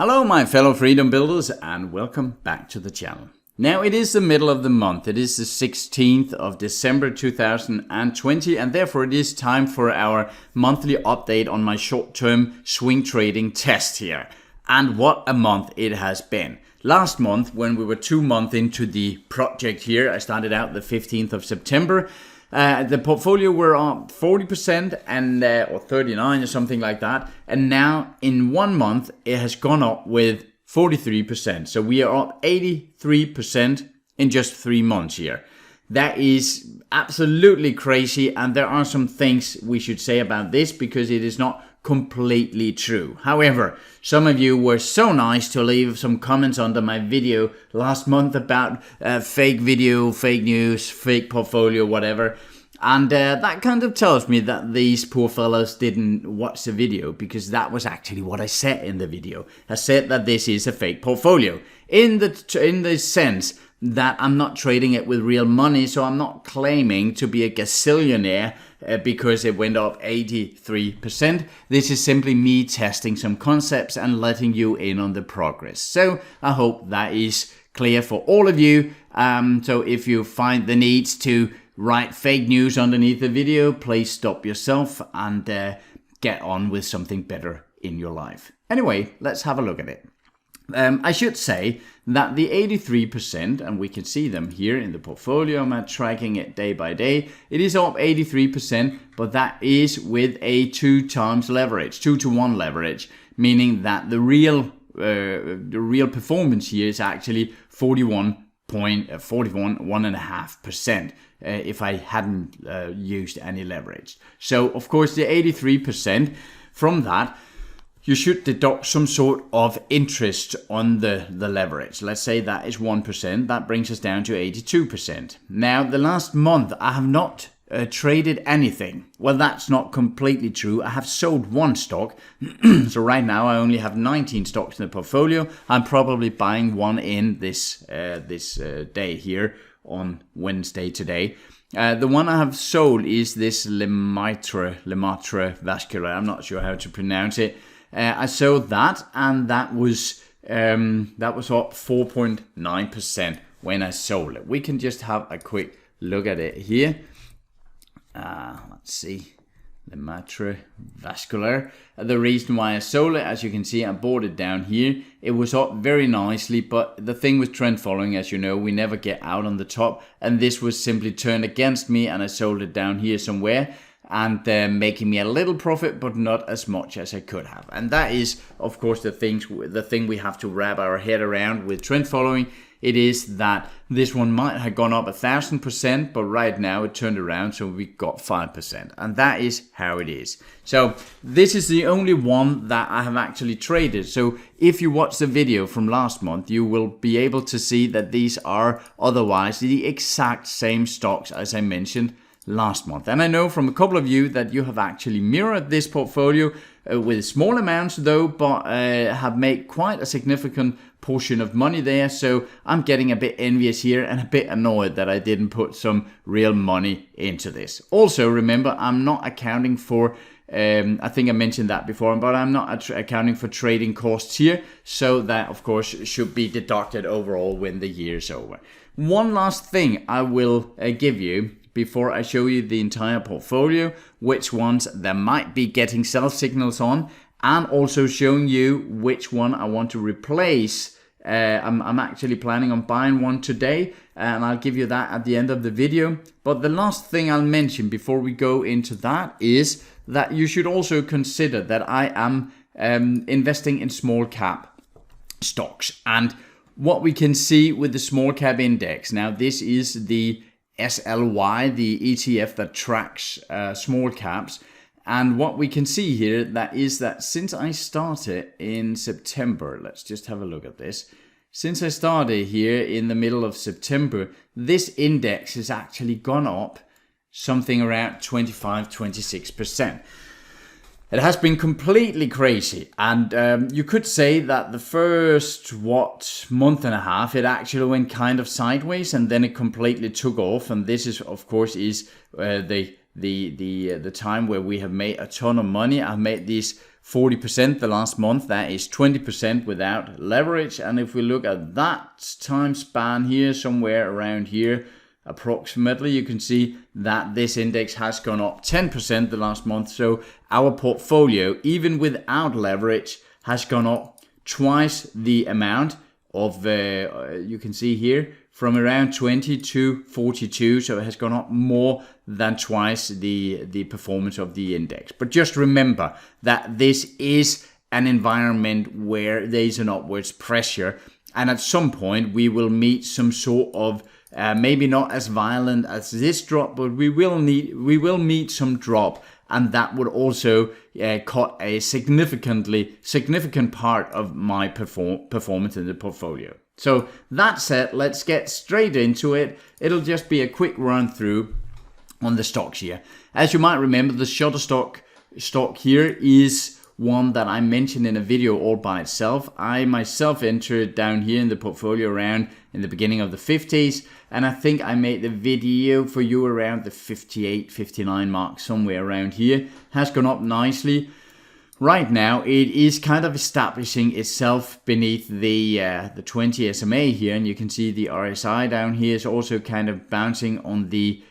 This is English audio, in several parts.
Hello my fellow freedom builders and welcome back to the channel. Now it is the middle of the month, it is the 16th of December 2020 and therefore it is time for our monthly update on my short-term swing trading test here. And what a month it has been. Last month when we were 2 months into the project here, I started out the 15th of September. The portfolio were up 40% and or 39 or something like that, and now in 1 month it has gone up with 43%. So we are up 83% in just 3 months here. That is absolutely crazy, and there are some things we should say about this because it is not completely true. However, some of you were so nice to leave some comments under my video last month about fake video, fake news, fake portfolio, whatever. And that kind of tells me that these poor fellows didn't watch the video, because that was actually what I said in the video. I said that this is a fake portfolio in the sense that I'm not trading it with real money, so I'm not claiming to be a gazillionaire because it went up 83%. This is simply me testing some concepts and letting you in on the progress. So I hope that is clear for all of you. So if you find the need to write fake news underneath the video, please stop yourself and get on with something better in your life. Anyway, let's have a look at it. I should say that the 83%, and we can see them here in the portfolio, I'm tracking it day by day, it is up 83%, but that is with a 2 times leverage, 2 to 1 leverage, meaning that the real performance here is actually 1.5% if I hadn't used any leverage. So of course the 83%, from that you should deduct some sort of interest on the leverage. Let's say that is 1%. That brings us down to 82%. Now, the last month, I have not traded anything. Well, that's not completely true. I have sold 1 stock. So right now, I only have 19 stocks in the portfolio. I'm probably buying one in this day here on Wednesday today. The one I have sold is this Lemaitre Vascular. I'm not sure how to pronounce it. I sold that, and that was up 4.9% when I sold it. We can just have a quick look at it here. Let's see, Lemaitre Vascular. The reason why I sold it, as you can see, I bought it down here. It was up very nicely, but the thing with trend following, as you know, we never get out on the top, and this was simply turned against me, and I sold it down here somewhere. And making me a little profit, but not as much as I could have. And that is, of course, the thing we have to wrap our head around with trend following. It is that this one might have gone up 1,000%, but right now it turned around, so we got 5%. And that is how it is. So this is the only one that I have actually traded. So if you watch the video from last month, you will be able to see that these are otherwise the exact same stocks as I mentioned last month. And I know from a couple of you that you have actually mirrored this portfolio with small amounts though, but have made quite a significant portion of money there. So I'm getting a bit envious here and a bit annoyed that I didn't put some real money into this. Also, remember, I'm not accounting for I think I mentioned that before, but I'm not accounting for trading costs here, so that of course should be deducted overall when the year is over. One last thing I will give you before I show you the entire portfolio, which ones there might be getting sell signals on, and also showing you which one I want to replace. I'm actually planning on buying one today, and I'll give you that at the end of the video. But the last thing I'll mention before we go into that is that you should also consider that I am investing in small cap stocks. And what we can see with the small cap index, now this is the SLY, the ETF that tracks small caps. And what we can see here, that is that since I started in September, let's just have a look at this. Since I started here in the middle of September, this index has actually gone up something around 25-26%. It has been completely crazy, and you could say that the first month and a half it actually went kind of sideways, and then it completely took off. And this is of course the the time where we have made a ton of money. I've made these 40% the last month. That is 20% without leverage. And if we look at that time span here, somewhere around here, approximately, you can see that this index has gone up 10% the last month. So our portfolio, even without leverage, has gone up twice the amount of, you can see here, from around 20 to 42. So it has gone up more than twice the performance of the index. But just remember that this is an environment where there is an upwards pressure. And at some point we will meet some sort of, maybe not as violent as this drop, but we will meet some drop. And that would also cut a significant part of my performance in the portfolio. So that said, let's get straight into it. It'll just be a quick run through on the stocks here. As you might remember, the Shutterstock stock here is one that I mentioned in a video all by itself. I myself entered down here in the portfolio around in the beginning of the 50s. And I think I made the video for you around the 58, 59 mark, somewhere around here. Has gone up nicely. Right now, it is kind of establishing itself beneath the 20 SMA here, and you can see the RSI down here is also kind of bouncing on the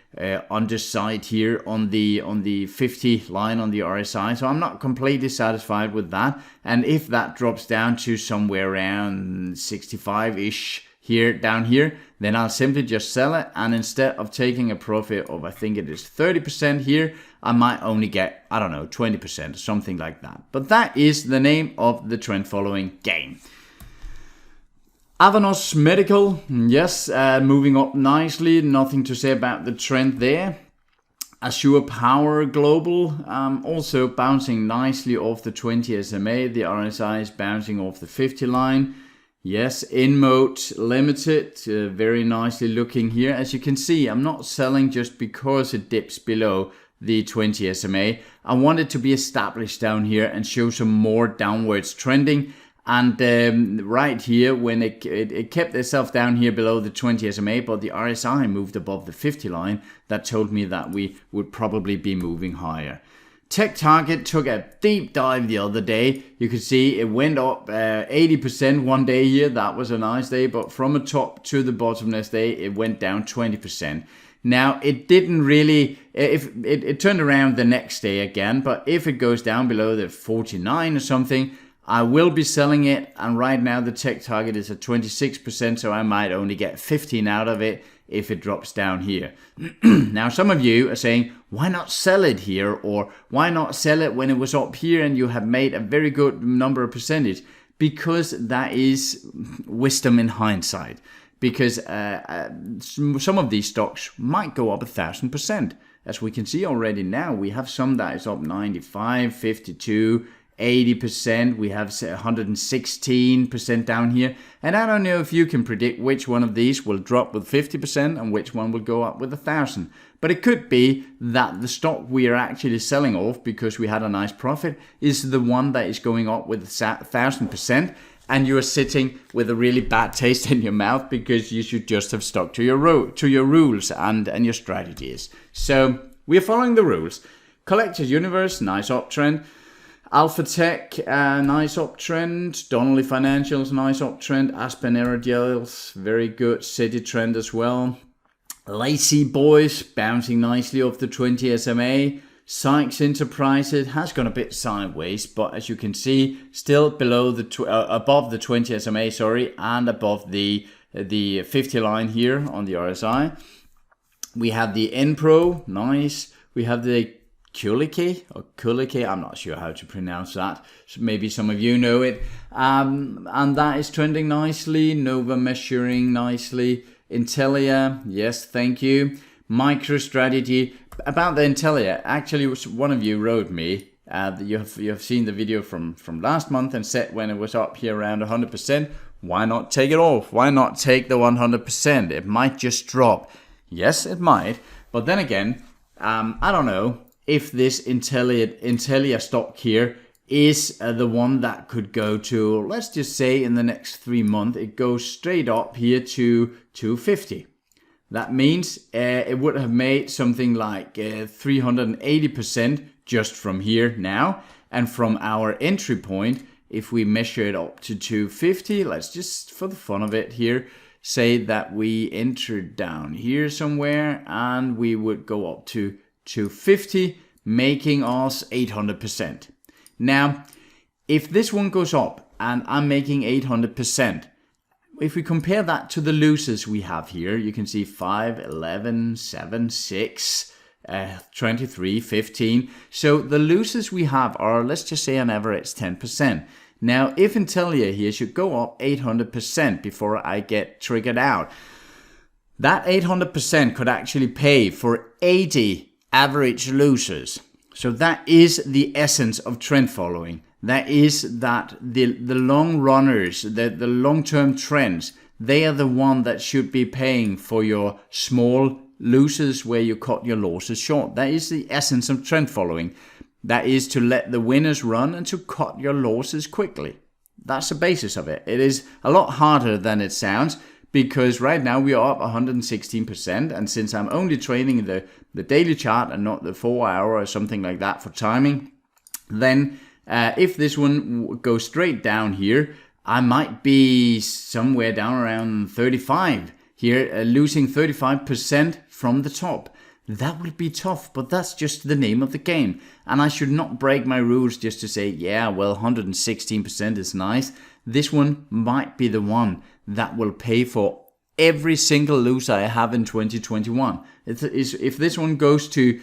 underside here on the 50 line on the RSI. So I'm not completely satisfied with that, and if that drops down to somewhere around 65-ish here down here, then I'll simply just sell it, and instead of taking a profit of, I think it is 30% here, I might only get, I don't know, 20% or something like that. But that is the name of the trend following game. Avanos Medical, yes, moving up nicely. Nothing to say about the trend there. Azure Power Global, also bouncing nicely off the 20 SMA. The RSI is bouncing off the 50 line. Yes, InMode Limited, very nicely looking here. As you can see, I'm not selling just because it dips below the 20 SMA. I want it to be established down here and show some more downwards trending. And right here, when it kept itself down here below the 20 SMA, but the RSI moved above the 50 line, that told me that we would probably be moving higher. TechTarget took a deep dive the other day. You can see it went up 80% one day here. That was a nice day, but from the top to the bottom next day, it went down 20%. Now, it didn't really, it turned around the next day again, but if it goes down below the 49 or something, I will be selling it. And right now the tech target is at 26%, so I might only get 15 out of it if it drops down here. Now, some of you are saying, why not sell it here? Or why not sell it when it was up here and you have made a very good number of percentage? Because that is wisdom in hindsight. Because some of these stocks might go up 1,000%. As we can see already now, we have some that is up 95, 52, 80%. We have 116% down here. And I don't know if you can predict which one of these will drop with 50% and which one will go up with 1,000. But it could be that the stock we are actually selling off because we had a nice profit is the one that is going up with 1,000%. And you are sitting with a really bad taste in your mouth because you should just have stuck to your rules and your strategies. So we are following the rules. Collectors Universe, nice uptrend. Alpha Tech, nice uptrend. Donnelly Financials, nice uptrend. Aspen Aerogels, very good. City Trend as well. Lazy Boys, bouncing nicely off the 20 SMA. Sykes Enterprises has gone a bit sideways, but as you can see, still below the above the 20 SMA, sorry, and above the 50 line here on the RSI. We have the Enpro, nice. We have the Kulike, I'm not sure how to pronounce that. So maybe some of you know it. And that is trending nicely. Nova measuring nicely. Intelia, yes, thank you. MicroStrategy. About the Intelia, actually, one of you wrote me. You have seen the video from last month and said when it was up here around 100%, why not take it off? Why not take the 100%? It might just drop. Yes, it might. But then again, I don't know if this Intelia stock here is the one that could go to, let's just say in the next 3 months, it goes straight up here to 250. That means it would have made something like 380% just from here now. And from our entry point, if we measure it up to 250, let's just, for the fun of it here, say that we entered down here somewhere and we would go up to 250, making us 800%. Now, if this one goes up and I'm making 800%, if we compare that to the losers we have here, you can see 5, 11, 7, 6, 23, 15. So the losers we have are, let's just say on average 10%. Now, if Intelia here should go up 800% before I get triggered out, that 800% could actually pay for 80 average losers. So that is the essence of trend following. That is that the long runners, the long-term trends, they are the one that should be paying for your small losers where you cut your losses short. That is the essence of trend following. That is to let the winners run and to cut your losses quickly. That's the basis of it. It is a lot harder than it sounds, because right now we are up 116%, and since I'm only trading the daily chart and not the 4 hour or something like that for timing, then if this one goes straight down here, I might be somewhere down around 35 here, losing 35% from the top. That will be tough, but that's just the name of the game. And I should not break my rules just to say, yeah, well, 116% is nice. This one might be the one that will pay for every single loser I have in 2021. If this one goes to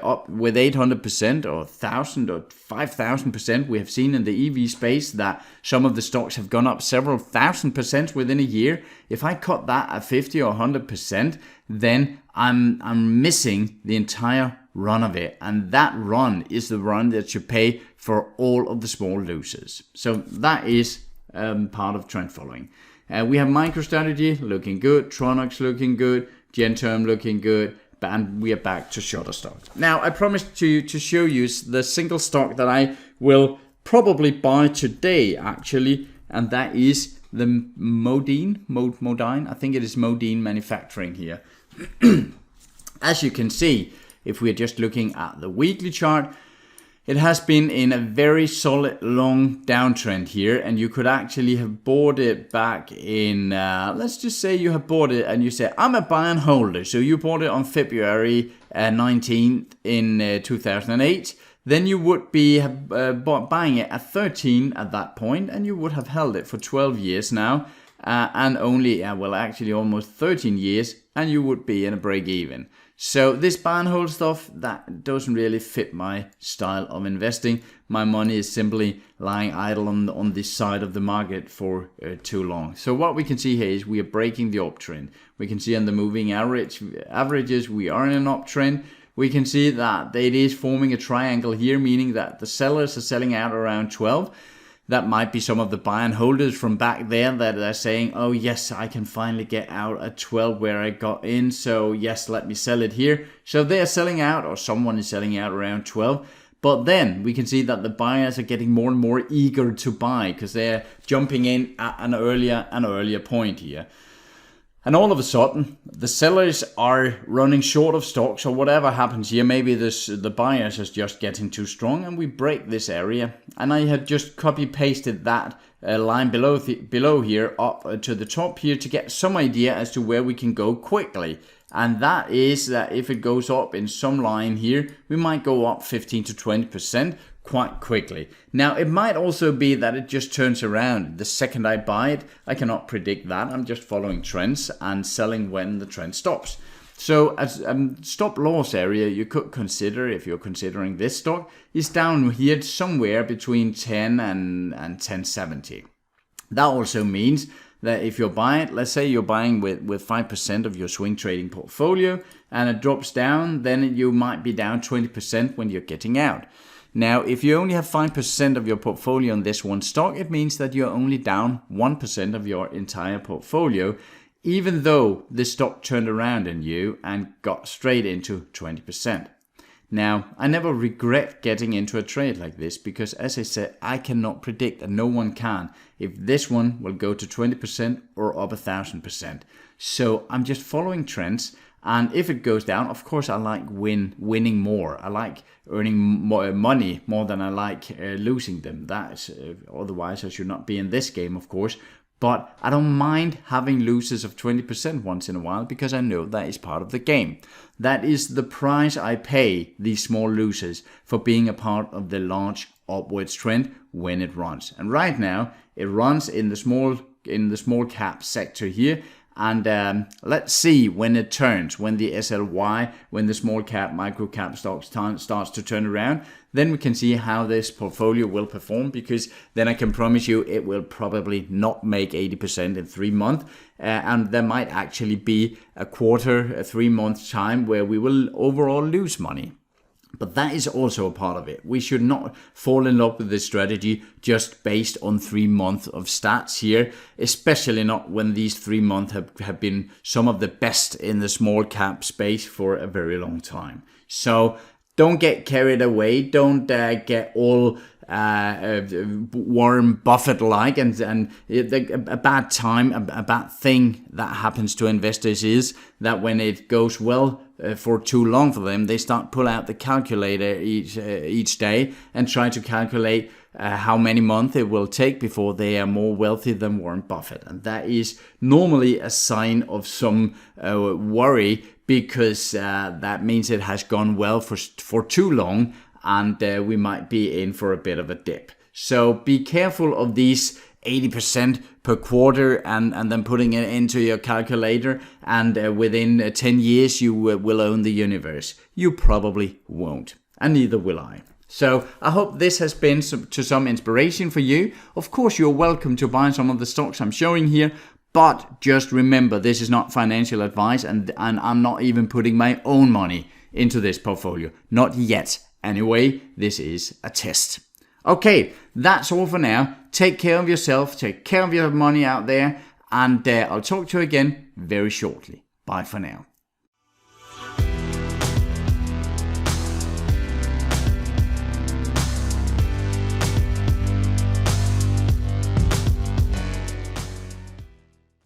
up with 800% or 1,000 or 5,000%, we have seen in the EV space that some of the stocks have gone up several 1,000% within a year. If I cut that at 50 or 100%, then I'm missing the entire run of it, and that run is the run that should pay for all of the small losers. So that is part of trend following. We have MicroStrategy looking good, Tronox looking good, Genterm looking good, and we are back to shorter stocks. Now, I promised to show you the single stock that I will probably buy today, actually, and that is the Modine. I think it is Modine Manufacturing here. As you can see, if we're just looking at the weekly chart, it has been in a very solid long downtrend here, and you could actually have bought it back in, let's just say you have bought it and you say, I'm a buy and holder. So you bought it on February 19th in 2008. Then you would be buying it at 13 at that point, and you would have held it for 12 years now, and only, well, actually almost 13 years, and you would be in a break even. So this buy and hold stuff, that doesn't really fit my style of investing. My money is simply lying idle on this side of the market for too long. So what we can see here is we are breaking the uptrend. We can see on the moving averages we are in an uptrend. We can see that it is forming a triangle here, meaning that the sellers are selling out around 12. That might be some of the buy and holders from back there that are saying, oh yes, I can finally get out at 12 where I got in, so yes, let me sell it here. So they are selling out, or someone is selling out around 12. But then we can see that the buyers are getting more and more eager to buy because they're jumping in at an earlier point here. And all of a sudden, the sellers are running short of stocks, or whatever happens here. Maybe the buyers is just getting too strong, and we break this area. And I have just copy-pasted that line below here up to the top here to get some idea as to where we can go quickly. And that is that if it goes up in some line here, we might go up 15 to 20% quite quickly. Now, it might also be that it just turns around the second I buy it. I cannot predict that. I'm just following trends and selling when the trend stops. So as stop loss area you could consider, if you're considering this stock, is down here somewhere between 10 and 1070. That also means that if you're buying, let's say you're buying with 5% of your swing trading portfolio and it drops down, then you might be down 20% when you're getting out. Now, if you only have 5% of your portfolio on this one stock, it means that you're only down 1% of your entire portfolio, even though the stock turned around on you and got straight into 20%. Now, I never regret getting into a trade like this because, as I said, I cannot predict, and no one can, if this one will go to 20% or up 1,000%. So I'm just following trends, and if it goes down, of course I like winning more. I like earning more money more than I like losing them. That is, otherwise I should not be in this game, of course. But I don't mind having losses of 20% once in a while because I know that is part of the game. That is the price I pay these small losers for being a part of the large upwards trend when it runs. And right now it runs in the small cap sector here. And let's see when it turns, when the SLY, when the small cap, micro cap stocks starts to turn around, then we can see how this portfolio will perform, because then I can promise you it will probably not make 80% in 3 months. And there might actually be a 3 months time where we will overall lose money. But that is also a part of it. We should not fall in love with this strategy just based on 3 months of stats here, especially not when these 3 months have been some of the best in the small cap space for a very long time. So don't get carried away. Don't get all Warren Buffett-like, and a bad time, a bad thing that happens to investors is that when it goes well for too long for them, they start pull out the calculator each day and try to calculate how many months it will take before they are more wealthy than Warren Buffett. And that is normally a sign of some worry, because that means it has gone well for too long, and we might be in for a bit of a dip. So be careful of these 80% per quarter and then putting it into your calculator, and within 10 years you will own the universe. You probably won't, and neither will I. So I hope this has been to some inspiration for you. Of course, you're welcome to buy some of the stocks I'm showing here, but just remember, this is not financial advice, and I'm not even putting my own money into this portfolio. Not yet. Anyway, this is a test. Okay, that's all for now. Take care of yourself, take care of your money out there, and I'll talk to you again very shortly. Bye for now.